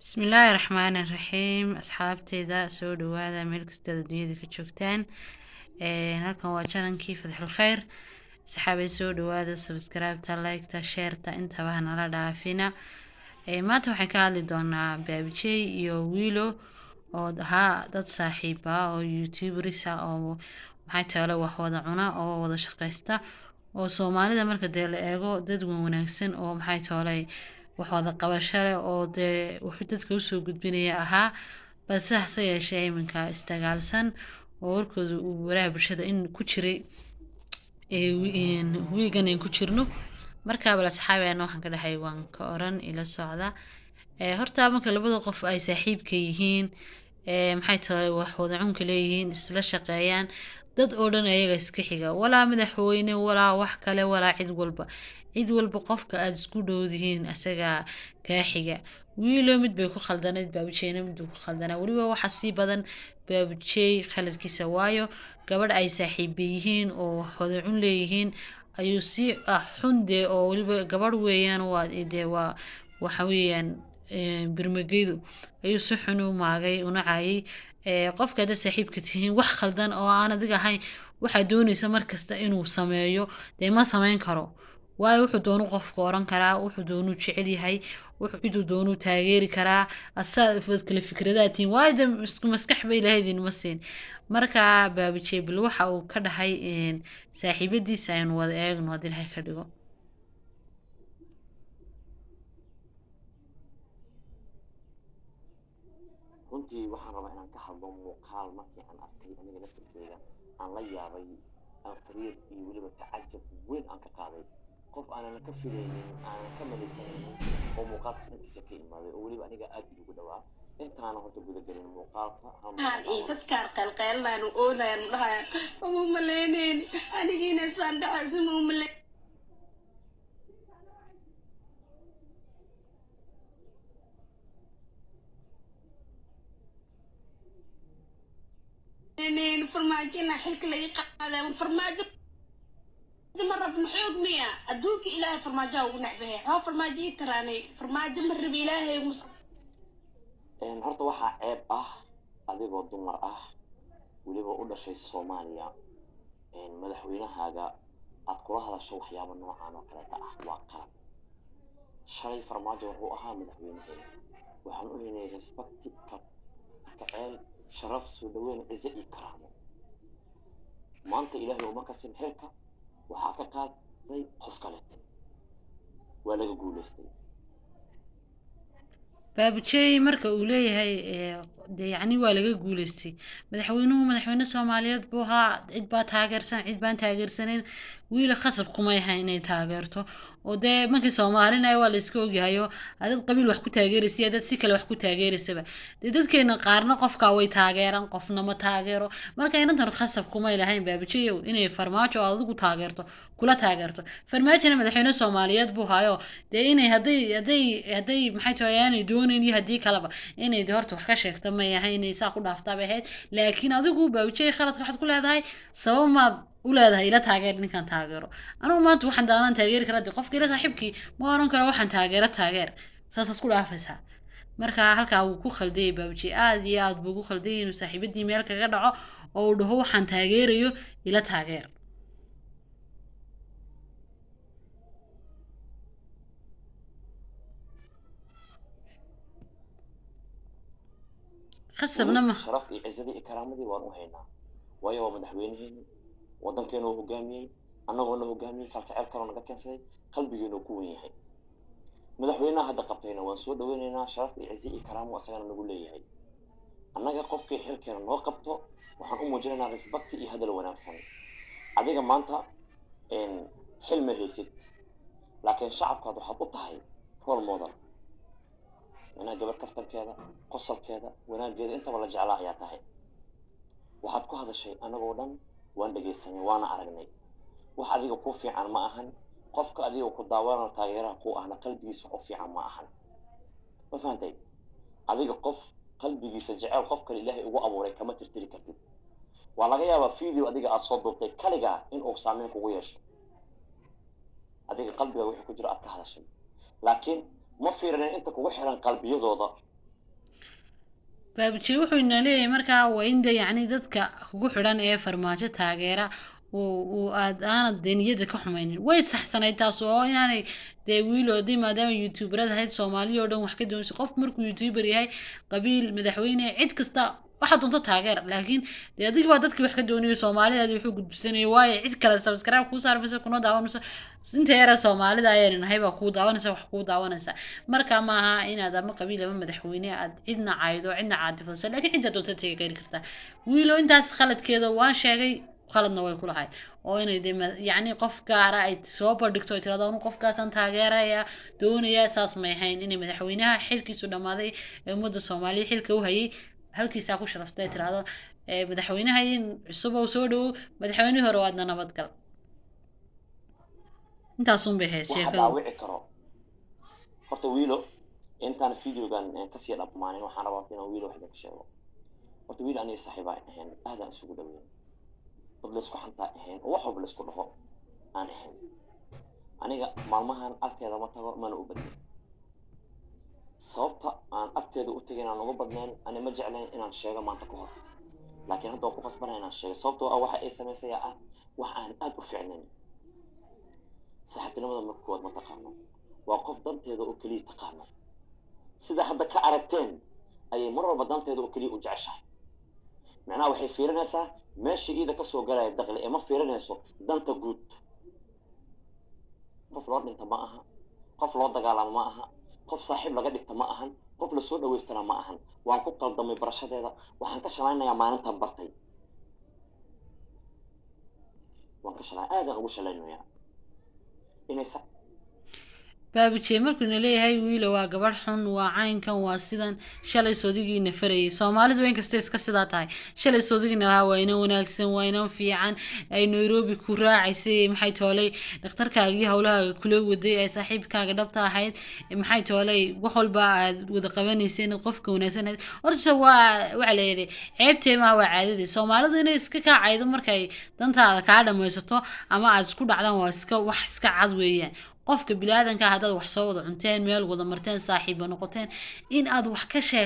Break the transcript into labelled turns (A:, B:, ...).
A: بسم الله الرحمن الرحيم أصحابتي ذا سود هذا ملك استديو ذيك تشوكتان هلكن waa channelkii Fadhil Khayr saxaabay soo dhawaada subscribe ta like ta share ta inta wax nala dhaafina maanta waxaan ka hadli doonaa baabijay iyo wiilo oo dad saaxiib ah oo youtubers ah oo maxay tahay wax wada cuna oo wada shaqeysta oo Soomaalida marka la eego dad wanaagsan oo maxay tahay wax wada qabasho leh oo wuxuu dadka u soo gudbinaya ahaa balse hase yeeshee iminka istagaalsan oo warkooda uu waraha bulshada in ku jiray wiigan in ku jirno marka bal asxaabeena waxaan ka dhahay waan ka oran ila socda horta marka labada qof ay saaxiibka yihiin maxay tahay wax wada cunka leeyihiin isla shaqeeyaan dad oo dhan ayaga iska xiga walaa madaxweyne walaa wax kale walaa cid walba qofka aad isku dhowdihiin asaga ka xiga wiilo mid bay ku khaldanayd baabijayna mid ku khaldanaa waliba waxa si badan baabijay khaladkiisa waayo gabadh ay saaxiib yihiin oo wada cun leeyihiin ayuu si xunde oo waliba gabadh weeyaan waa waxa weeyaan birmageedu ayuu si xun u maagay una caayay qofka dad saaxiibka tihiin wax khaldan oo aan adiga ahayn waxa doonaysa markasta inuu sameeyo ma sameyn karo waayo wuxuu doonu qofka oran karaa wuxuu doonu jecel yahay wuxuu ciduu doonu taageeri karaa asaad kala fikradaatiin waayo isku maskax bay lahaydin ma siin marka baabijay bil waxa uu ka dhahay saaxiibadiisa aynu wada eegno hadii ilaahay ka dhigo
B: runtii waxaan rabaa inaan ka hadlo muuqaal markii aan arkay aniga naftirkeyga aan la yaabay aan fariir iyo weliba tacajab weyn aan ka qaaday qof aanan ka filaynin aanan ka malaysanaynin oo muuqaalkaas dhankiisa ka imaaday oo weliba aniga aad iigu dhawaa intaana horta gudagelin muuqaalka
C: dadkaan qalqeelaan oolayaan dhahayaan uma maleynayn anigiina saan dhaxaysa uma maley farmaajina xilka laga qaaday farmaajo مرة في محيط مية أدوك إلهي فرماجة ونحبها ها فرماجي تراني فرماجة مرة بإلهي
B: horta waxaa ceeb ah adigoo dumar ah weliba u dhashay Soomaaliya madaxweynahaaga aad kula hadasho waxyaabo noocan oo kaleeta ah waa qalad shalay farmaajo wuxuu ahaa madaxweynaheena waxaan u leeyahay respect ka ceel sharaf soo dhaweyn ciise iyo karaamo maanta ilaahay uma kasin xilka waxaa ka qaaday qof kale waa laga guuleystay
A: baabijay marka uu leeyahay yani waa laga guuleystay madaxweyne Soomaaliyeed buu ahaa cid baa taageersan cid baan taageersaneyn wiil khasab kuma yahay inay taageerto oo markii Soomaalina waa la iska ogyahay adad qabiil wax ku taageeraysa dad si kale wax ku taageeraysaba dadkeena qaarna qofka way taageeran qofna ma taageero marka inantan khasab kuma ilahayn baabijay inay farmaajo adigu taageerto kula taageerto farmaajina madaxweyne Soomaaliyeed buu haayo inay haday maxay tahay doonayeen hadii kalaba inay horta wax ka sheegto ma yahay inay saa ku dhaaftaa bahayd laakiin adigu baabijay khaladka waxaad ku leedahay sabab ma u leedahay ila taageer ninkan taageero anigu maanta waxaan daalan taageeri karaa qofka ila saaxiibkii ma oran karo waxaan taageer saas ku dhaafaysaa marka halka uu ku khalday baabijay aad iyo aad buu ku khalday inuu saaxiibadii meel kaga dhaco oo uu dhaho waxaan taageerayo ila taageer خسبنا ما
B: شرف عزتي كرامتي وان وهينا وايو مدحوينهين ودنكينو هوغامي annagoo la hogaamiyay kalkaceel kale naga keensaday qalbigeenu ku weyn yahay madaxweynaha hadda qabtayna waan soo dhaweynaynaa sharaf iyo ciise iyo karaamo asagana nagu leeyahay annaga qofkii xilkeena noo qabto waxaan u muujinaynaa respect iyo hadal wanaagsan adiga maanta xil ma haysid laakiin shacabkaad waxaad u tahay role model gabar kaftankeeda qosolkeeda wanaageeda intaba la jeclaa ayaa tahay waxaad ku hadashay annagoo dhan waan dhageysanay waana aragnay wax adiga ku fiican ma ahan qofka adiga ku daawana taageeraha ku ahna qalbigiisa u fiican ma ahan ma fahantay adiga qof qalbigiisa jecel qof kale ilaahay ugu abuuray kama tirtiri kartid waa laga yaabaa video adiga aad soo duubtay kaliga in uu saameyn kugu yeesho adiga qalbiga wixii ku jira aad ka hadashay laakiin ما في رنا أنت كوحرن قلبي يضوض
A: baabji wuxuu ina leeyahay markaa waa in de yacni dadka kugu xidhan ee farmaajo taageera uu aad aanad dee niyada ka xumaynin way saxsanayd taas oo inaanay dee wiiloodii maadaama youtuberada ahayd soomaaliya oo dhan wax ka doonaysa qofku markuu youtuber yahay qabiil madaxweyne cid kasta waxaa doonto taageer laakiin dee adiga baa dadkii wax ka doonayay soomaalidaadi wuxuu gudbisanayay waayo cid kale subscribe kuu saarmaysa kuna daawanayso inta yara soomaalida ayaan nahay baa kuu daawanaysa wax kuu daawanaysa marka maaha inaad ama qabiil ama madaxweyne aad cidna caydo cidna caadifayso laakiin cidda doonta tegi kari kartaa wiilo intaas khaladkeeda waan sheegay khaladna way ku lahayd oo inay de yacni qof gaara ay soo bandhigto ay tirahdo anu qofkaasaan taageeraya doonaya saas may ahayn inay madaxweynaha xilkiisu dhammaaday ee ummadda soomaaliya xilka u hayay halkiisaa ku sharaftay ay tirahdo madaxweynaha cusub oo soo dhowow madaxweynihii hore waadna nabadgal intaasun bay ahayd
B: waxa
A: sheekadu
B: dhaawici karo horta wiilo intaan videogan kasii dhamaanin waxaan rabaa inaan wiilo wax idinka sheego horta wiil aniga saaxiib aan ahayn aadaan isugu dhaweyn dad laysku xantaa ahayn oo wax walba laysku dhaho aan ahayn aniga maalmahan agteeda ma tago mana u badnin sababta aan agteeda u tegay inaan uga badnayn ani ma jeclayn inaan sheego maanta ka hor laakiin hadda waan ku qasbanaya inaan sheego sababtoo ah waxa ay samaysaya ah wax aan aad u fiicnayn saaxiibtinimada marka koowaad ma taqaano waa qof danteeda oo keliya taqaano sida hadda ka aragteen ayay mar walba danteeda oo keliya u jeceshahay macnaha waxay fiirinaysaa meesha iida ka soo galaya dakhli ee ma fiirinayso danta guud qof loo dhinta ma aha qof loo dagaalamo ma aha qof saaxiib laga dhigta ma ahan qof la soo dhaweystana ma ahan waan ku qaldamay barashadeeda waxaan ka shalaynayaa maalintan bartay waan ka shalay aadaan ugu shalaynayaa inay
A: baabijee markuuna leeyahay wiilo waa gabadh xun waa caynkan waa sidan shalay soodigiina farayay soomaalidu weyn kasta iska sidaa tahay shalay soodigiina lahaa waa inan wanaagsan waa inan fiican ay nairobi ku raacaysay maxay toolay dhakhtarkaagii howlahaaga kula waday ee saaxiibkaaga dhabta ahayd maxay toolay wax walba aad wada qabanaysay inaad qofka wanaagsan ahayd horta waxa la yidhi ceebteemaha waa caadadii soomaalidu inay iska kaacaydo markay dantaada kaa dhamaysato ama aad isku dhacdaan waa iska wax iska cad weeyaan qofka bilaadanka haddaad wax soo wada cunteen meel wada marteen saaxiiba noqoteen in aad wax ka sheegto